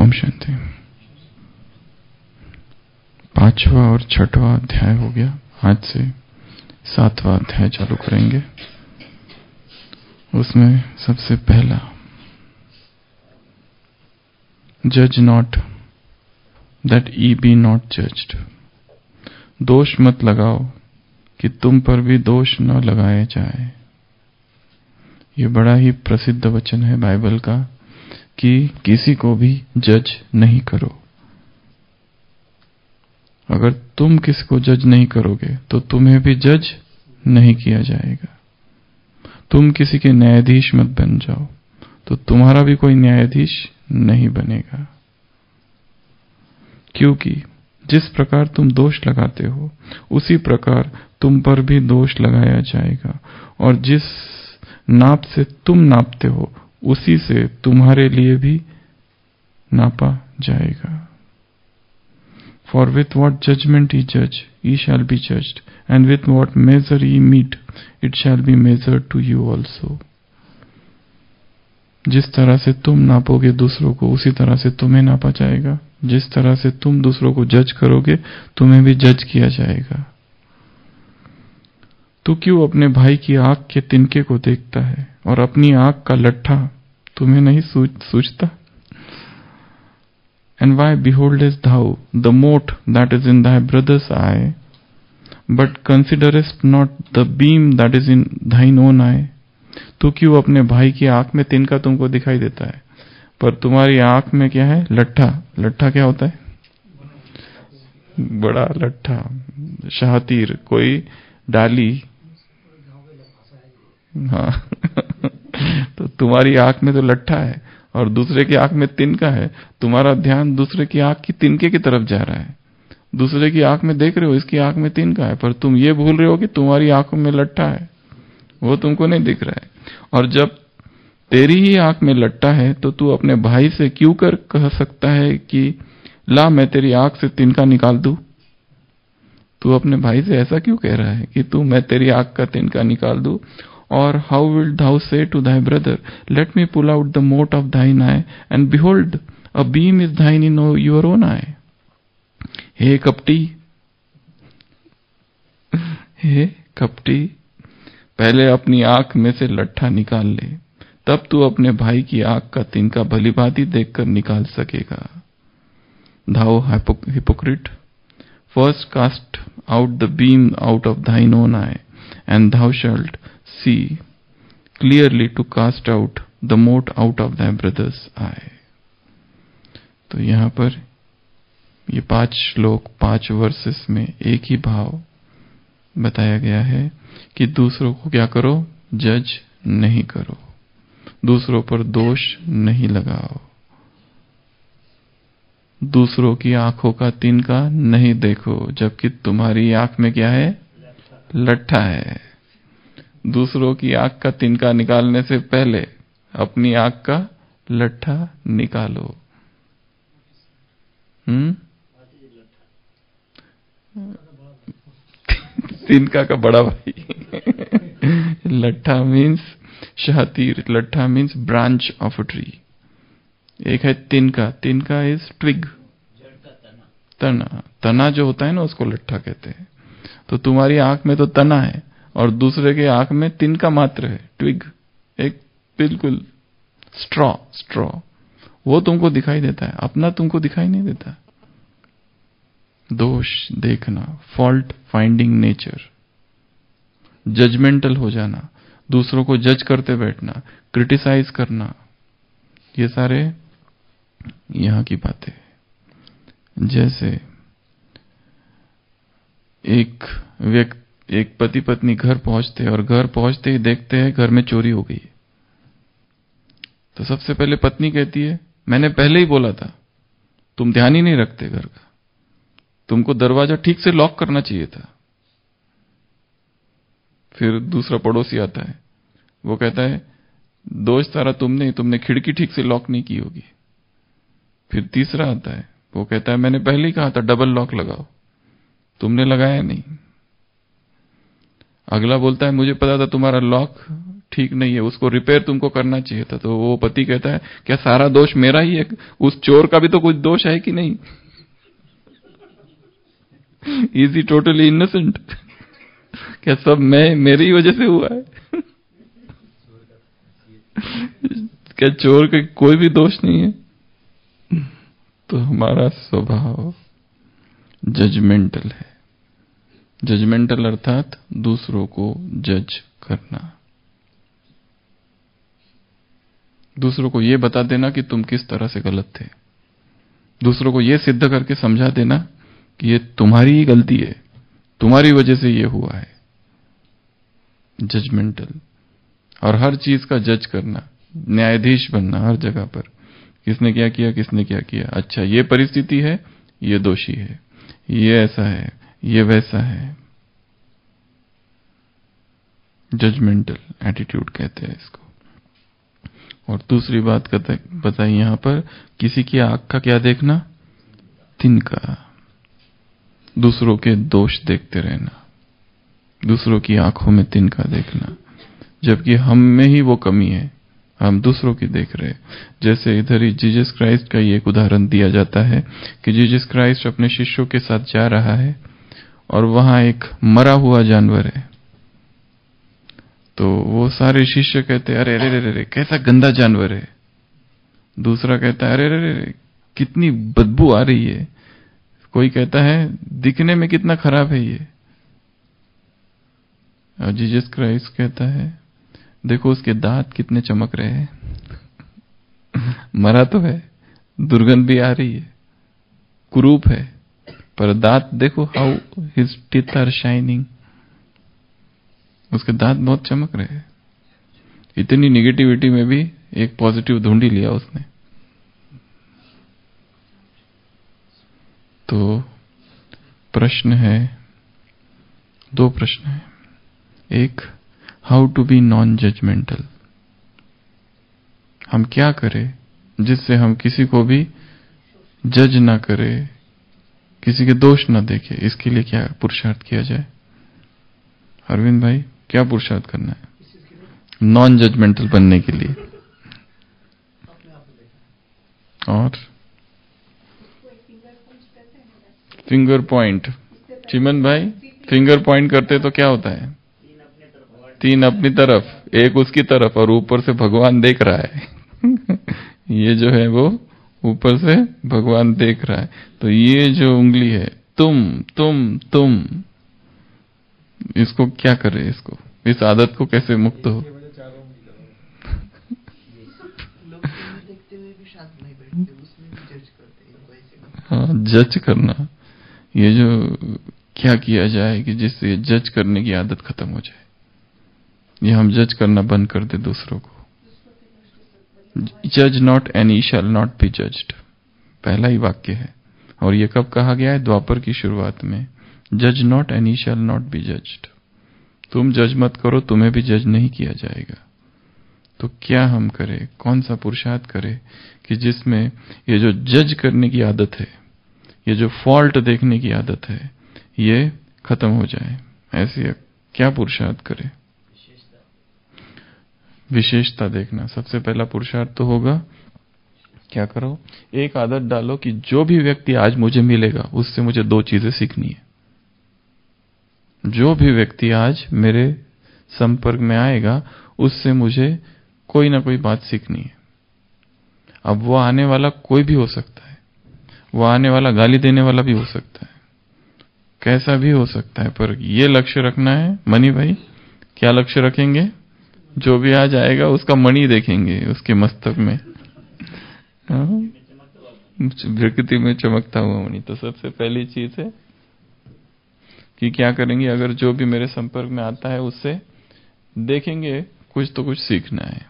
ओम शांति। 5वां और 6वां अध्याय हो गया। आज से 7वां अध्याय चालू करेंगे। उसमें सबसे पहला, जज not that ye be not judged. दोष मत लगाओ कि तुम पर भी दोष न लगाया जाए। ये बड़ा ही प्रसिद्ध वचन है बाइबल का कि किसी को भी जज नहीं करो। अगर तुम किसी को जज नहीं करोगे तो तुम्हें भी जज नहीं किया जाएगा। तुम किसी के न्यायाधीश मत बन जाओ तो तुम्हारा भी कोई न्यायाधीश नहीं बनेगा। क्योंकि जिस प्रकार तुम दोष लगाते हो उसी प्रकार तुम पर भी दोष लगाया जाएगा, और जिस नाप से तुम नापते हो उसी से तुम्हारे लिए भी नापा जाएगा। For with what judgment ye judge, ye shall be judged, and with what measure ye mete, it shall be measured to you also. जिस तरह से तुम नापोगे दूसरों को उसी तरह से तुम्हें नापा जाएगा। जिस तरह से तुम दूसरों को जज करोगे तुम्हें भी जज किया जाएगा। तू क्यों अपने भाई की आंख के तिनके को देखता है और अपनी आंख का लट्ठा तुम्हें नहीं सूझता? And why beholdest thou the mote that is in thy brother's eye, but considerest not the beam that is in thine own eye? तू क्यों अपने भाई की आंख में तिनका तुमको दिखाई देता है पर तुम्हारी आंख में क्या है? लट्ठा। लट्ठा क्या होता है? बड़ा लट्ठा, शाहतीर, कोई डाली। हाँ तो तुम्हारी आंख में तो लट्ठा है और दूसरे की आंख में तिनका है। तुम्हारा ध्यान दूसरे की आंख की तिनके की तरफ जा रहा है। दूसरे की आंख में देख रहे हो इसकी आंख में तिनका है, पर तुम ये भूल रहे हो कि तुम्हारी आंखों में लट्ठा है, वो तुमको नहीं दिख रहा है। और जब तेरी ही आंख में लट्ठा है तो तू अपने भाई से क्यों कर कह सकता है कि ला मैं तेरी आंख से तिनका निकाल दूं? तू अपने भाई से ऐसा क्यों कह रहा है कि तू मैं तेरी आंख का तिनका निकाल दूं? Or how wilt thou say to thy brother, let me pull out the mote of thine eye, and behold, a beam is thine in your own eye? हे कपटी, हे कपटी, पहले अपनी आंख में से लट्ठा निकाल ले, तब तू अपने भाई की आंख का तिनका भलीभांति देखकर निकाल सकेगा। Thou hypocrite, first cast out the beam out of thine own eye, and thou shalt see clearly to cast out the mote out of thy brother's eye. तो यहां पर ये 5 श्लोक 5 वर्सेस में एक ही भाव बताया गया है कि दूसरों को क्या करो? जज नहीं करो, दूसरों पर दोष नहीं लगाओ, दूसरों की आंखों का तिनका नहीं देखो जबकि तुम्हारी आंख में क्या है? लट्ठा है। दूसरों की आंख का तिनका निकालने से पहले अपनी आंख का लट्ठा निकालो। तिनका का बड़ा भाई लट्ठा मीन्स शाहतीर, लट्ठा means branch of a tree. एक है तिनका, तिनका इज ट्विग, तना। तना जो होता है ना उसको लट्ठा कहते हैं। तो तुम्हारी आंख में तो तना है और दूसरे के आंख में तिनका मात्र है, ट्विग, एक बिल्कुल स्ट्रॉ। वो तुमको दिखाई देता है, अपना तुमको दिखाई नहीं देता। दोष देखना, फॉल्ट फाइंडिंग नेचर, जजमेंटल हो जाना, दूसरों को जज करते बैठना, क्रिटिसाइज करना, ये सारे यहां की बातें। जैसे एक पति पत्नी घर पहुंचते और घर पहुंचते ही देखते हैं घर में चोरी हो गई। तो सबसे पहले पत्नी कहती है मैंने पहले ही बोला था, तुम ध्यान ही नहीं रखते घर का, तुमको दरवाजा ठीक से लॉक करना चाहिए था। फिर दूसरा पड़ोसी आता है, वो कहता है दोष सारा तुमने खिड़की ठीक से लॉक नहीं की होगी। फिर तीसरा आता है, वो कहता है मैंने पहले ही कहा था डबल लॉक लगाओ, तुमने लगाया नहीं। अगला बोलता है मुझे पता था तुम्हारा लॉक ठीक नहीं है, उसको रिपेयर तुमको करना चाहिए था। तो वो पति कहता है क्या सारा दोष मेरा ही है? उस चोर का भी तो कुछ दोष है कि नहीं? Is he totally innocent? क्या सब मेरी ही वजह से हुआ है? क्या चोर का कोई भी दोष नहीं है? तो हमारा स्वभाव जजमेंटल है। जजमेंटल अर्थात दूसरों को जज करना, दूसरों को ये बता देना कि तुम किस तरह से गलत थे, दूसरों को ये सिद्ध करके समझा देना कि ये तुम्हारी ही गलती है, तुम्हारी वजह से ये हुआ है। जजमेंटल। और हर चीज का जज करना, न्यायाधीश बनना हर जगह पर, किसने क्या किया, किसने क्या किया, अच्छा ये परिस्थिति है, ये दोषी है, ये ऐसा है, ये वैसा है। जजमेंटल एटीट्यूड कहते हैं इसको। और दूसरी बात बताई यहां पर, किसी की आंख का क्या देखना, तिनका। दूसरों के दोष देखते रहना, दूसरों की आंखों में तिनका देखना, जबकि हम में ही वो कमी है, हम दूसरों की देख रहे। जैसे इधर ही जीसस क्राइस्ट का ये एक उदाहरण दिया जाता है कि जीसस क्राइस्ट अपने शिष्यों के साथ जा रहा है और वहां एक मरा हुआ जानवर है। तो वो सारे शिष्य कहते अरे अरे अरे अरे कैसा गंदा जानवर है। दूसरा कहता है अरे अरे अरे कितनी बदबू आ रही है। कोई कहता है दिखने में कितना खराब है ये। और जीसस क्राइस्ट कहता है देखो उसके दांत कितने चमक रहे हैं। मरा तो है, दुर्गंध भी आ रही है, कुरूप है, पर दांत देखो, how his teeth are shining. उसके दांत बहुत चमक रहे हैं। इतनी निगेटिविटी में भी एक पॉजिटिव ढूंढ ही लिया उसने। तो प्रश्न है, दो प्रश्न है। एक, how to be non judgemental. हम क्या करें जिससे हम किसी को भी जज ना करें, किसी के दोष ना देखें। इसके लिए क्या पुरुषार्थ किया जाए? अरविंद भाई, क्या पुरुषार्थ करना है नॉन जजमेंटल बनने के लिए? और फिंगर पॉइंट, चिमन भाई, फिंगर पॉइंट करते तो क्या होता है? तीन अपनी तरफ, एक उसकी तरफ, और ऊपर से भगवान देख रहा है। ये जो है वो ऊपर से भगवान देख रहा है। तो ये जो उंगली है, तुम, इसको क्या करे? इसको, इस आदत को कैसे मुक्त हो? हाँ, जज करना। ये जो क्या किया जाए कि जिससे जज करने की आदत खत्म हो जाए, ये हम जज करना बंद कर दे दूसरों को। जज not and he shall not be judged, पहला ही वाक्य है। और ये कब कहा गया है? द्वापर की शुरुआत में। जज not and he shall not be judged. तुम जज मत करो, तुम्हें भी जज नहीं किया जाएगा। तो क्या हम करें, कौन सा पुरुषार्थ करें कि जिसमें ये जो जज करने की आदत है, ये जो फॉल्ट देखने की आदत है, ये खत्म हो जाए? ऐसी क्या पुरुषार्थ करें? विशेषता देखना। सबसे पहला पुरुषार्थ तो होगा, क्या करो, एक आदत डालो कि जो भी व्यक्ति आज मुझे मिलेगा उससे मुझे दो चीजें सीखनी है। जो भी व्यक्ति आज मेरे संपर्क में आएगा उससे मुझे कोई ना कोई बात सीखनी है। अब वो आने वाला कोई भी हो सकता है, वो आने वाला गाली देने वाला भी हो सकता है, कैसा भी हो सकता है, पर ये लक्ष्य रखना है। मणि भाई, क्या लक्ष्य रखेंगे? जो भी आज आएगा उसका मणि देखेंगे, उसके मस्तक में प्रकृति में चमकता हुआ मणि। तो सबसे पहली चीज है कि क्या करेंगे, अगर जो भी मेरे संपर्क में आता है उससे देखेंगे कुछ तो कुछ सीखना है।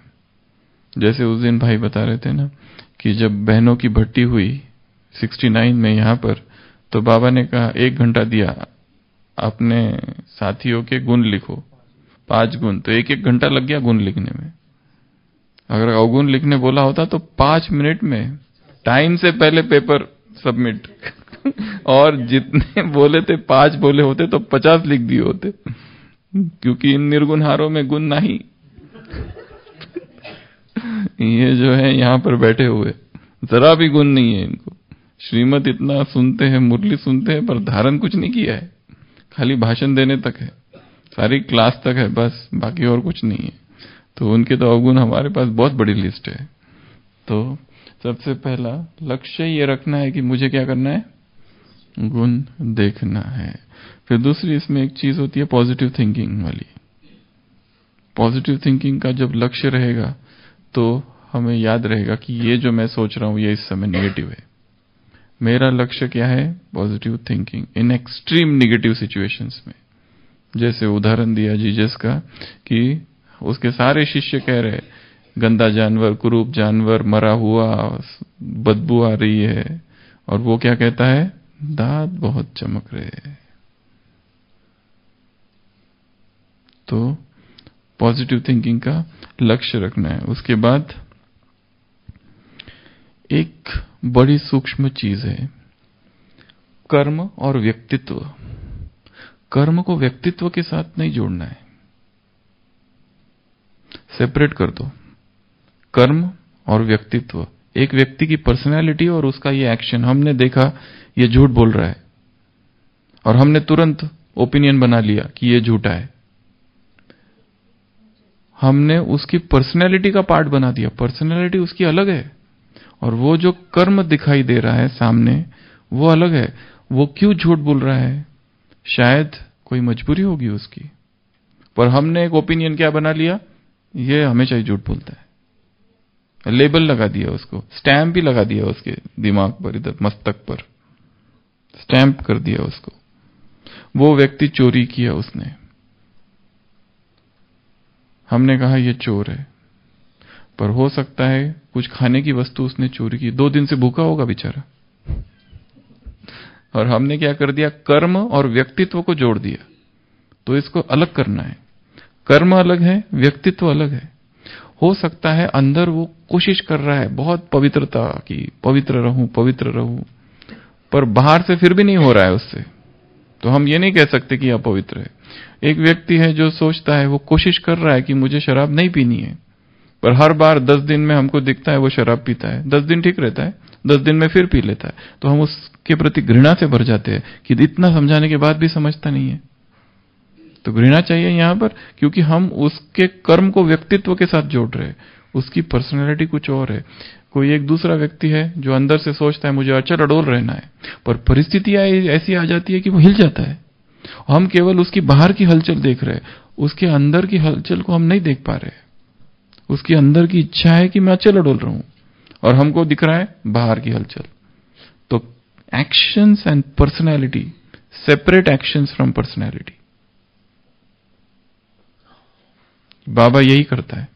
जैसे उस दिन भाई बता रहे थे ना कि जब बहनों की भट्टी हुई 69 में यहां पर, तो बाबा ने कहा 1 घंटा दिया, अपने साथियों के गुण लिखो, 5 गुण। तो 1-1 घंटा लग गया गुण लिखने में। अगर अवगुण लिखने बोला होता तो 5 मिनट में, टाइम से पहले पेपर सबमिट। और जितने बोले थे 5 बोले होते तो 50 लिख दिए होते, क्योंकि इन निर्गुणहारों में गुण नहीं। ये जो है यहां पर बैठे हुए, जरा भी गुण नहीं है इनको। श्रीमत इतना सुनते हैं, मुरली सुनते हैं, पर धारण कुछ नहीं किया है, खाली भाषण देने तक है, सारी क्लास तक है, बस बाकी और कुछ नहीं है। तो उनके तो अवगुण हमारे पास बहुत बड़ी लिस्ट है। तो सबसे पहला लक्ष्य ये रखना है कि मुझे क्या करना है, गुण देखना है। फिर दूसरी इसमें एक चीज होती है पॉजिटिव थिंकिंग वाली। पॉजिटिव थिंकिंग का जब लक्ष्य रहेगा तो हमें याद रहेगा कि ये जो मैं सोच रहा हूं ये इस समय नेगेटिव है। मेरा लक्ष्य क्या है, positive thinking in extreme negative situations में। जैसे उदाहरण दिया जीसस का कि उसके सारे शिष्य कह रहे गंदा जानवर, कुरूप जानवर, मरा हुआ, बदबू आ रही है, और वो क्या कहता है, दांत बहुत चमक रहे हैं। तो पॉजिटिव थिंकिंग का लक्ष्य रखना है। उसके बाद एक बड़ी सूक्ष्म चीज है कर्म और व्यक्तित्व। कर्म को व्यक्तित्व के साथ नहीं जोड़ना है, सेपरेट कर दो। कर्म और व्यक्तित्व, एक व्यक्ति की पर्सनैलिटी और उसका ये एक्शन, हमने देखा ये झूठ बोल रहा है और हमने तुरंत ओपिनियन बना लिया कि ये झूठा है। हमने उसकी पर्सनैलिटी का पार्ट बना दिया। पर्सनैलिटी उसकी अलग है और वो जो कर्म दिखाई दे रहा है सामने वो अलग है। वो क्यों झूठ बोल रहा है, शायद कोई मजबूरी होगी उसकी, पर हमने एक ओपिनियन क्या बना लिया, ये हमेशा ही झूठ बोलता है। लेबल लगा दिया उसको, स्टैंप भी लगा दिया उसके दिमाग पर, इधर मस्तक पर स्टैंप कर दिया उसको। वो व्यक्ति चोरी किया उसने, हमने कहा ये चोर है, पर हो सकता है कुछ खाने की वस्तु उसने चोरी की, 2 दिन से भूखा होगा बेचारा, और हमने क्या कर दिया, कर्म और व्यक्तित्व को जोड़ दिया। तो इसको अलग करना है, कर्म अलग है, व्यक्तित्व अलग है। हो सकता है अंदर वो कोशिश कर रहा है बहुत पवित्रता की, पवित्र रहूं, पर बाहर से फिर भी नहीं हो रहा है उससे, तो हम ये नहीं कह सकते कि अपवित्र है। एक व्यक्ति है जो सोचता है, वो कोशिश कर रहा है कि मुझे शराब नहीं पीनी है, पर हर बार 10 दिन में हमको दिखता है वो शराब पीता है, 10 दिन ठीक रहता है, 10 दिन में फिर पी लेता है, तो हम उसके प्रति घृणा से भर जाते हैं कि इतना समझाने के बाद भी समझता नहीं है। तो घृणा चाहिए यहां पर, क्योंकि हम उसके कर्म को व्यक्तित्व के साथ जोड़ रहे हैं, उसकी पर्सनैलिटी कुछ और है। कोई एक दूसरा व्यक्ति है जो अंदर से सोचता है मुझे अचल अडोल रहना है, पर परिस्थितियां ऐसी आ जाती है कि वो हिल जाता है। हम केवल उसकी बाहर की हलचल देख रहे हैं, उसके अंदर की हलचल को हम नहीं देख पा रहे। उसकी अंदर की इच्छा है कि मैं अचल अडोल रहूं, और हमको दिख रहा है बाहर की हलचल। तो actions and personality, separate actions from personality. बाबा यही करता है,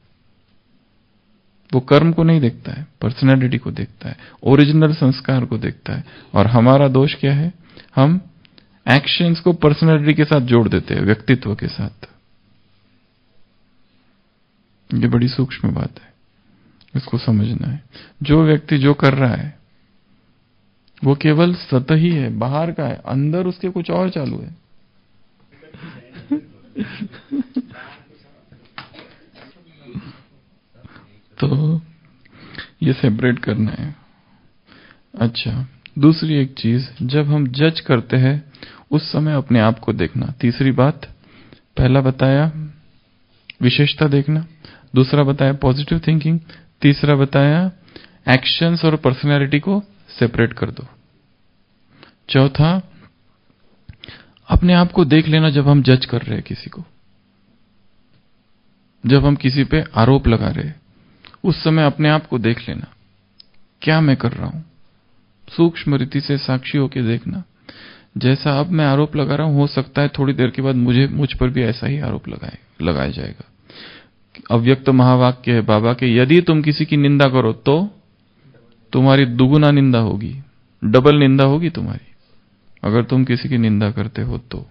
वो कर्म को नहीं देखता है, पर्सनैलिटी को देखता है, ओरिजिनल संस्कार को देखता है। और हमारा दोष क्या है, हम एक्शंस को पर्सनैलिटी के साथ जोड़ देते हैं, व्यक्तित्व के साथ। ये बड़ी सूक्ष्म बात है, इसको समझना है। जो व्यक्ति जो कर रहा है वो केवल सतही है, बाहर का है, अंदर उसके कुछ और चालू है। तो ये सेपरेट करना है। अच्छा, दूसरी एक चीज, जब हम जज करते हैं उस समय अपने आप को देखना। तीसरी बात, पहला बताया विशेषता देखना, दूसरा बताया पॉजिटिव थिंकिंग, तीसरा बताया एक्शंस और पर्सनैलिटी को सेपरेट कर दो। चौथा, अपने आप को देख लेना जब हम जज कर रहे हैं किसी को, जब हम किसी पे आरोप लगा रहे हैं उस समय अपने आप को देख लेना, क्या मैं कर रहा हूं, सूक्ष्म रीति से साक्षी होकर देखना। जैसा अब मैं आरोप लगा रहा हूं, हो सकता है थोड़ी देर के बाद मुझ पर भी ऐसा ही आरोप लगाया जाएगा। अव्यक्त महावाक्य है बाबा के, यदि तुम किसी की निंदा करो तो तुम्हारी दुगुना निंदा होगी, डबल निंदा होगी तुम्हारी, अगर तुम किसी की निंदा करते हो तो।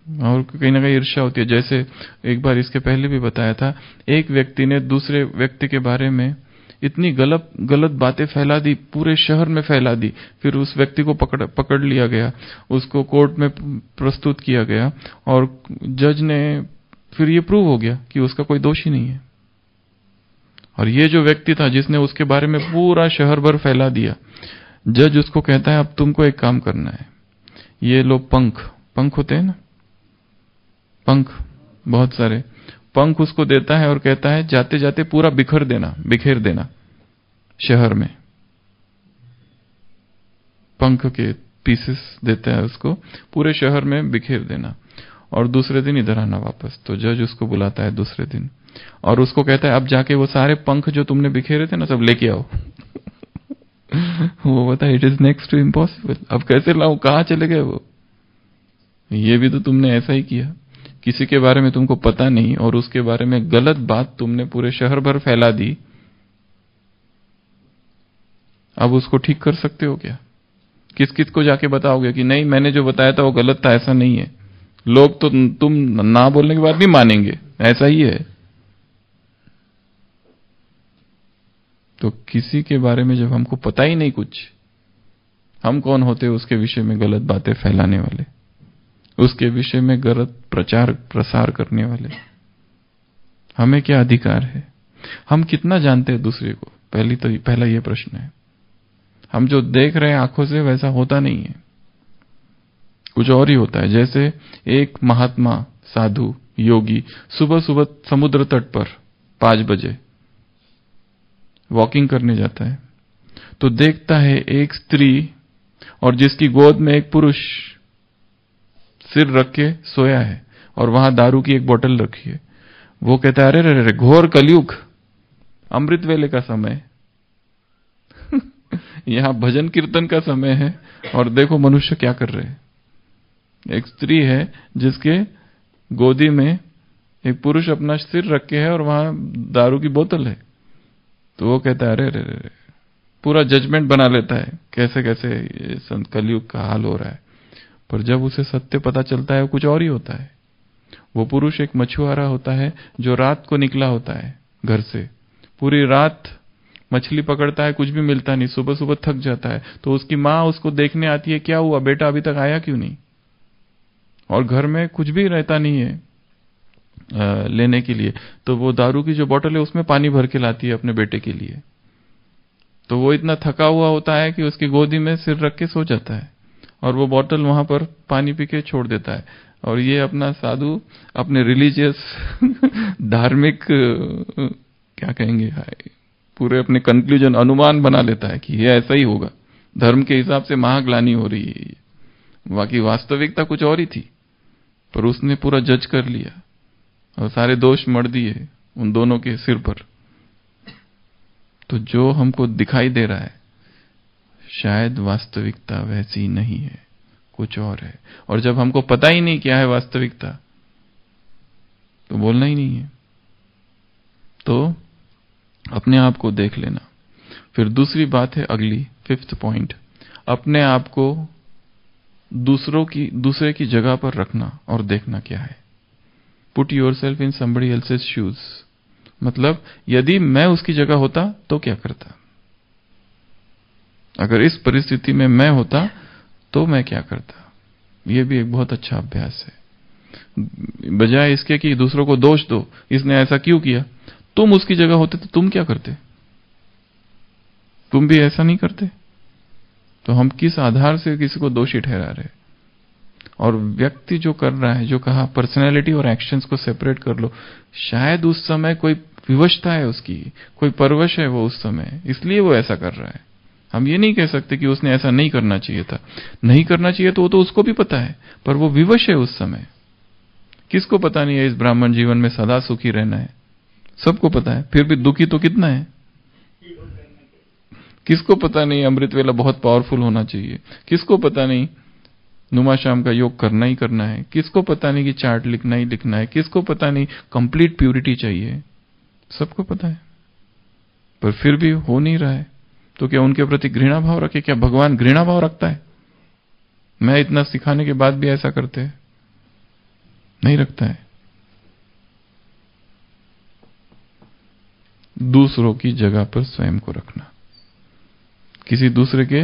और कहीं ना कहीं ईर्ष्या होती है। जैसे एक बार इसके पहले भी बताया था, एक व्यक्ति ने दूसरे व्यक्ति के बारे में इतनी गलत बातें फैला दी, पूरे शहर में फैला दी, फिर उस व्यक्ति को पकड़ लिया गया, उसको कोर्ट में प्रस्तुत किया गया, और जज ने फिर ये प्रूव हो गया कि उसका कोई दोष ही नहीं है। और ये जो व्यक्ति था जिसने उसके बारे में पूरा शहर भर फैला दिया, जज उसको कहता है अब तुमको एक काम करना है, ये लो पंख होते हैं ना, पंख, बहुत सारे पंख उसको देता है और कहता है जाते जाते पूरा बिखेर देना शहर में। पंख के पीसेस देता है उसको, पूरे शहर में बिखेर देना और दूसरे दिन इधर आना वापस। तो जज उसको बुलाता है दूसरे दिन और उसको कहता है अब जाके वो सारे पंख जो तुमने बिखेरे थे ना सब लेके आओ। वो बता it is next to impossible, अब कैसे लाऊं, कहां चले गए वो? ये भी तो तुमने ऐसा ही किया, किसी के बारे में तुमको पता नहीं और उसके बारे में गलत बात तुमने पूरे शहर भर फैला दी। अब उसको ठीक कर सकते हो क्या? किस किस को जाके बताओगे कि नहीं मैंने जो बताया था वो गलत था, ऐसा नहीं है? लोग तो तुम ना बोलने के बाद भी मानेंगे, ऐसा ही है। तो किसी के बारे में जब हमको पता ही नहीं कुछ, हम कौन होते उसके विषय में गलत बातें फैलाने वाले, उसके विषय में गलत प्रचार प्रसार करने वाले? हमें क्या अधिकार है? हम कितना जानते हैं दूसरे को? पहला ये प्रश्न है। हम जो देख रहे हैं आंखों से वैसा होता नहीं है, कुछ और ही होता है। जैसे एक महात्मा साधु योगी सुबह सुबह समुद्र तट पर 5 बजे वॉकिंग करने जाता है, तो देखता है एक स्त्री और जिसकी गोद में एक पुरुष सिर रख के सोया है और वहां दारू की एक बोतल रखी है। वो कहता है अरे रे घोर कलयुग, अमृत वेले का समय, यहां भजन कीर्तन का समय है और देखो मनुष्य क्या कर रहे हैं। एक स्त्री है जिसके गोदी में एक पुरुष अपना सिर रखे है और वहां दारू की बोतल है। तो वो कहता है अरे पूरा जजमेंट बना लेता है कैसे कैसे ये संत कलयुग का हाल हो रहा है। पर जब उसे सत्य पता चलता है वो कुछ और ही होता है। वो पुरुष एक मछुआरा होता है जो रात को निकला होता है घर से, पूरी रात मछली पकड़ता है, कुछ भी मिलता नहीं, सुबह सुबह थक जाता है। तो उसकी माँ उसको देखने आती है, क्या हुआ बेटा अभी तक आया क्यों नहीं? और घर में कुछ भी रहता नहीं है लेने के लिए। तो वो दारू की जो बोतल है उसमें पानी भर के लाती है अपने बेटे के लिए। तो वो इतना थका हुआ होता है कि उसकी गोदी में सिर रख के सो जाता है और वो बोतल वहां पर पानी पी के छोड़ देता है। और ये अपना साधु अपने रिलीजियस धार्मिक क्या कहेंगे पूरे अपने कंक्लूजन अनुमान बना लेता है कि ये ऐसा ही होगा, धर्म के हिसाब से महाग्लानि हो रही है। बाकी वास्तविकता कुछ और ही थी, पर उसने पूरा जज कर लिया और सारे दोष मढ़ दिए उन दोनों के सिर पर। तो जो हमको दिखाई दे रहा है शायद वास्तविकता वैसी नहीं है, कुछ और है। और जब हमको पता ही नहीं क्या है वास्तविकता तो बोलना ही नहीं है। तो अपने आप को देख लेना। फिर दूसरी बात है अगली 5th पॉइंट, अपने आप को दूसरे की जगह पर रखना और देखना क्या है। Put your self in somebody else's shoes. मतलब यदि मैं उसकी जगह होता तो क्या करता, अगर इस परिस्थिति में मैं होता तो मैं क्या करता। यह भी एक बहुत अच्छा अभ्यास है। बजाय इसके कि दूसरों को दोष दो, इसने ऐसा क्यों किया, तुम उसकी जगह होते तो तुम क्या करते? तुम भी ऐसा नहीं करते। तो हम किस आधार से किसी को दोषी ठहरा रहे? और व्यक्ति जो कर रहा है, जो कहा पर्सनैलिटी और एक्शंस को सेपरेट कर लो, शायद उस समय कोई विवशता है उसकी, कोई परवश है वो उस समय, इसलिए वो ऐसा कर रहा है। हम ये नहीं कह सकते कि उसने ऐसा नहीं करना चाहिए था। नहीं करना चाहिए तो वो तो उसको भी पता है, पर वो विवश है उस समय। किसको पता नहीं है इस ब्राह्मण जीवन में सदा सुखी रहना है? सबको पता है, फिर भी दुखी तो कितना है। किसको पता नहीं अमृत वेला बहुत पावरफुल होना चाहिए? किसको पता नहीं नुमा शाम का योग करना ही करना है? किसको पता नहीं कि चार्ट लिखना ही लिखना है? किसको पता नहीं कंप्लीट प्यूरिटी चाहिए? सबको पता है, पर फिर भी हो नहीं रहा है। तो क्या उनके प्रति घृणा भाव रखे? क्या भगवान घृणा भाव रखता है? मैं इतना सिखाने के बाद भी ऐसा करते हैं? नहीं रखता है। दूसरों की जगह पर स्वयं को रखना। किसी दूसरे के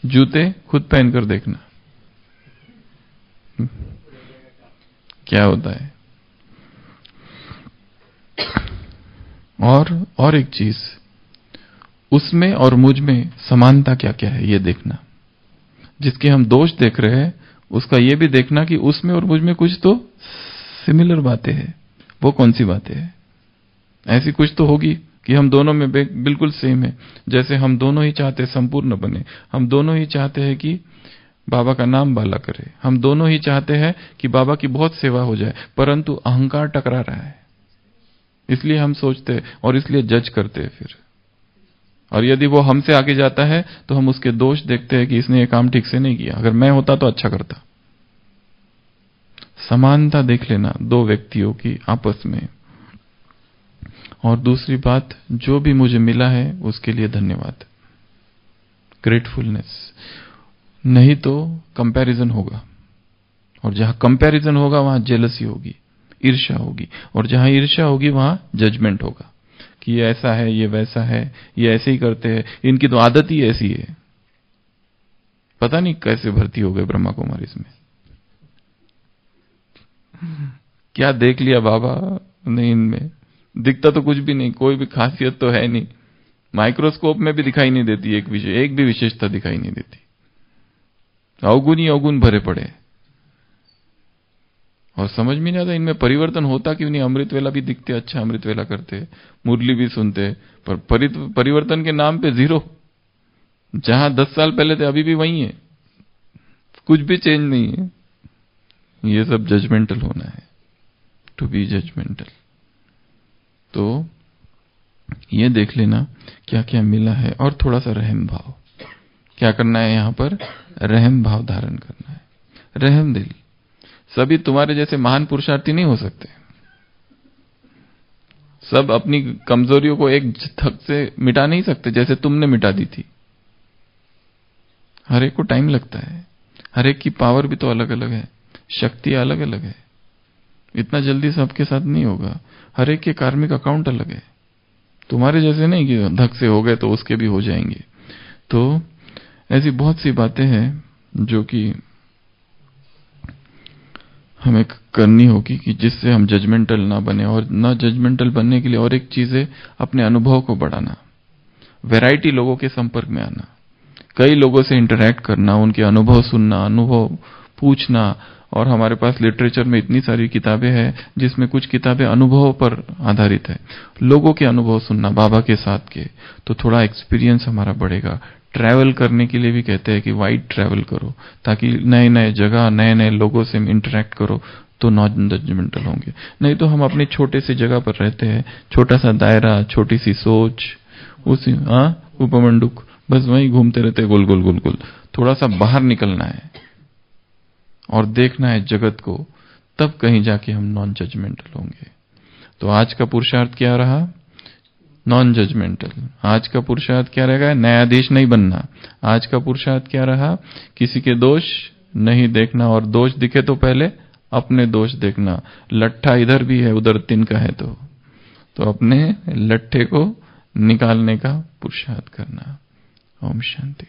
जूते खुद पहनकर देखना क्या होता है। और एक चीज, उसमें और मुझ में समानता क्या क्या है ये देखना। जिसके हम दोष देख रहे हैं उसका ये भी देखना कि उसमें और मुझ में कुछ तो सिमिलर बातें हैं। वो कौन सी बातें हैं? ऐसी कुछ तो होगी कि हम दोनों में बिल्कुल सेम है। जैसे हम दोनों ही चाहते हैं संपूर्ण बने, हम दोनों ही चाहते हैं कि बाबा का नाम बाला करे, हम दोनों ही चाहते हैं कि बाबा की बहुत सेवा हो जाए, परंतु अहंकार टकरा रहा है। इसलिए हम सोचते हैं और इसलिए जज करते हैं फिर। और यदि वो हमसे आगे जाता है तो हम उसके दोष देखते हैं कि इसने ये काम ठीक से नहीं किया, अगर मैं होता तो अच्छा करता। समानता देख लेना दो व्यक्तियों की आपस में। और दूसरी बात, जो भी मुझे मिला है उसके लिए धन्यवाद, ग्रेटफुलनेस। नहीं तो कंपैरिजन होगा, और जहां कंपैरिजन होगा वहां जेलसी होगी, ईर्ष्या होगी, और जहां ईर्ष्या होगी वहां जजमेंट होगा कि ये ऐसा है, ये वैसा है, ये ऐसे ही करते हैं, इनकी तो आदत ही ऐसी है। पता नहीं कैसे भर्ती हो गए ब्रह्मा कुमारी इसमें, क्या देख लिया बाबा ने इनमें। दिखता तो कुछ भी नहीं, कोई भी खासियत तो है नहीं, माइक्रोस्कोप में भी दिखाई नहीं देती, एक भी विशेषता दिखाई नहीं देती, अवगुण ही अवगुण भरे पड़े। और समझ में नहीं आता इनमें परिवर्तन होता क्यों नहीं। अमृत वेला भी दिखते, अच्छा अमृत वेला करते, मुरली भी सुनते, पर परिवर्तन के नाम पे जीरो। जहां 10 साल पहले थे अभी भी वही है, कुछ भी चेंज नहीं है। ये सब जजमेंटल होना है, टू बी जजमेंटल। तो ये देख लेना क्या क्या मिला है, और थोड़ा सा रहम भाव। क्या करना है यहां पर? रहम भाव धारण करना है, रहम दिल। सभी तुम्हारे जैसे महान पुरुषार्थी नहीं हो सकते। सब अपनी कमजोरियों को एक थक से मिटा नहीं सकते जैसे तुमने मिटा दी थी। हर एक को टाइम लगता है, हर एक की पावर भी तो अलग अलग है, शक्ति अलग अलग है, इतना जल्दी सबके साथ नहीं होगा। हर एक के कार्मिक अकाउंट अलग है, तुम्हारे जैसे नहीं कि धक से हो गए तो उसके भी हो जाएंगे। तो ऐसी बहुत सी बातें हैं जो कि हमें करनी होगी कि जिससे हम जजमेंटल ना बने। और ना जजमेंटल बनने के लिए और एक चीज है, अपने अनुभव को बढ़ाना, वैरायटी लोगों के संपर्क में आना, कई लोगों से इंटरेक्ट करना, उनके अनुभव सुनना, अनुभव पूछना। और हमारे पास लिटरेचर में इतनी सारी किताबें हैं जिसमें कुछ किताबें अनुभव पर आधारित है। लोगों के अनुभव सुनना बाबा के साथ के, तो थोड़ा एक्सपीरियंस हमारा बढ़ेगा। ट्रैवल करने के लिए भी कहते हैं कि वाइड ट्रैवल करो, ताकि नए नए जगह, नए नए लोगों से इंटरेक्ट करो, तो नॉन जजमेंटल होंगे। नहीं तो हम अपनी छोटे सी जगह पर रहते हैं, छोटा सा दायरा, छोटी सी सोच, उसी उपमंडुक, बस वहीं घूमते रहते गोल गोल गोल गोल। थोड़ा सा बाहर निकलना है और देखना है जगत को, तब कहीं जाके हम नॉन जजमेंटल होंगे। तो आज का पुरुषार्थ क्या रहा? Non judgemental. आज का पुरुषार्थ क्या रहेगा? न्यायाधीश नहीं बनना। आज का पुरुषार्थ क्या रहा? किसी के दोष नहीं देखना, और दोष दिखे तो पहले अपने दोष देखना। लट्ठा इधर भी है उधर तिनका है, तो अपने लट्ठे को निकालने का पुरुषार्थ करना। ओम शांति।